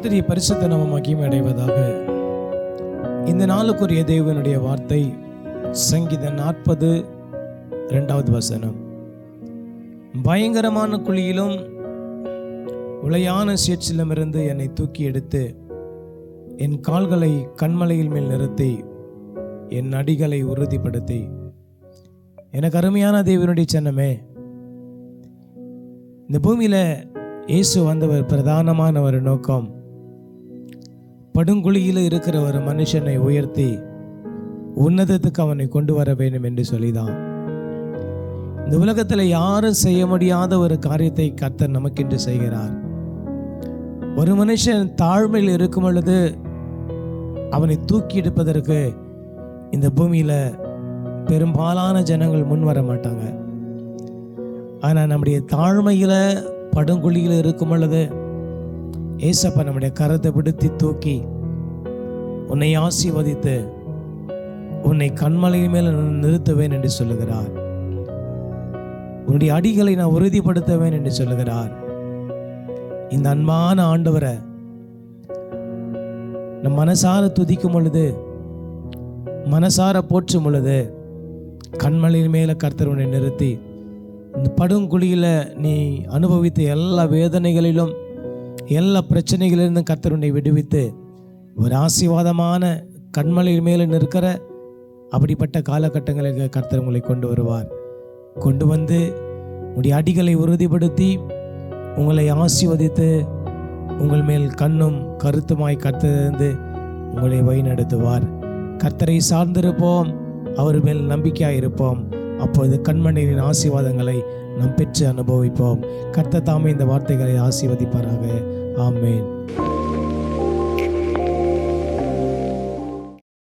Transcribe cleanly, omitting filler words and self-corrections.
கர்த்தருடைய பரிசுத்த நாமம் மகிமை அடைவதாக. இந்த நாளுக்குரிய தேவனுடைய வார்த்தை சங்கீதம் 40:2 பயங்கரமான குழியிலும் உளையான சேற்றிலுமிருந்து என்னை தூக்கி எடுத்து என் கால்களை கண்மலையில் மேல் நிறுத்தி என் அடிகளை உறுதிப்படுத்தி. எனக்கு அருமையான தேவனுடைய சின்னமே, இந்த பூமியில் இயேசு வந்தவர் பிரதானமான ஒரு நோக்கம் படுங்குழியில் இருக்கிற ஒரு மனுஷனை உயர்த்தி உன்னதத்துக்கு அவனை கொண்டு வர வேண்டும் என்று சொல்லிதான். இந்த உலகத்தில் யாரும் செய்ய முடியாத ஒரு காரியத்தை கர்த்தர் நமக்கென்று செய்கிறார். ஒரு மனுஷன் தாழ்மையில் இருக்கும் பொழுது அவனை தூக்கி எடுப்பதற்கு இந்த பூமியில் பெரும்பாலான ஜனங்கள் முன் வர மாட்டாங்க. ஆனால் நம்முடைய தாழ்மையில் படுங்குழியில் இருக்கும் பொழுது ஏசப்பா நம்முடைய கரத்தை பிடித்து தூக்கி உன்னை ஆசீர்வதித்து உன்னை கண்மலையின் மேல் நிறுத்துவேன் என்று சொல்லுகிறார். உன்னுடைய அடிகளை நான் உறுதிப்படுத்துவேன் என்று சொல்லுகிறார். இந்த அன்பான ஆண்டவரை நம் மனசார துதிக்கும் பொழுது, மனசார போற்றும் பொழுது கண்மலையின் மேல கர்த்தர் உன்னை நிறுத்தி இந்த படுங்குழியில் நீ அனுபவித்த எல்லா வேதனைகளிலும் எல்லா பிரச்சனைகளிலிருந்தும் கர்த்தர் உன்னை விடுவித்து ஒரு ஆசீர்வாதமான கண்மலையின் மேலே நிற்கிற அப்படிப்பட்ட காலகட்டங்களுக்கு கர்த்தர் உங்களை கொண்டு வருவார். கொண்டு வந்து உங்களுடைய அடிகளை உறுதிப்படுத்தி உங்களை ஆசீர்வதித்து உங்கள் மேல் கண்ணும் கருத்துமாய் கர்த்தரிருந்து உங்களை வழிநடத்துவார். கர்த்தரை சார்ந்திருப்போம், அவர் மேல் நம்பிக்கையாக இருப்போம். அப்போது கண்மணியின் ஆசீர்வாதங்களை நாம் பெற்று அனுபவிப்போம். கர்த்தர் தாமே இந்த வார்த்தைகளை ஆசீர்வதிப்பாராக. ஆமென்.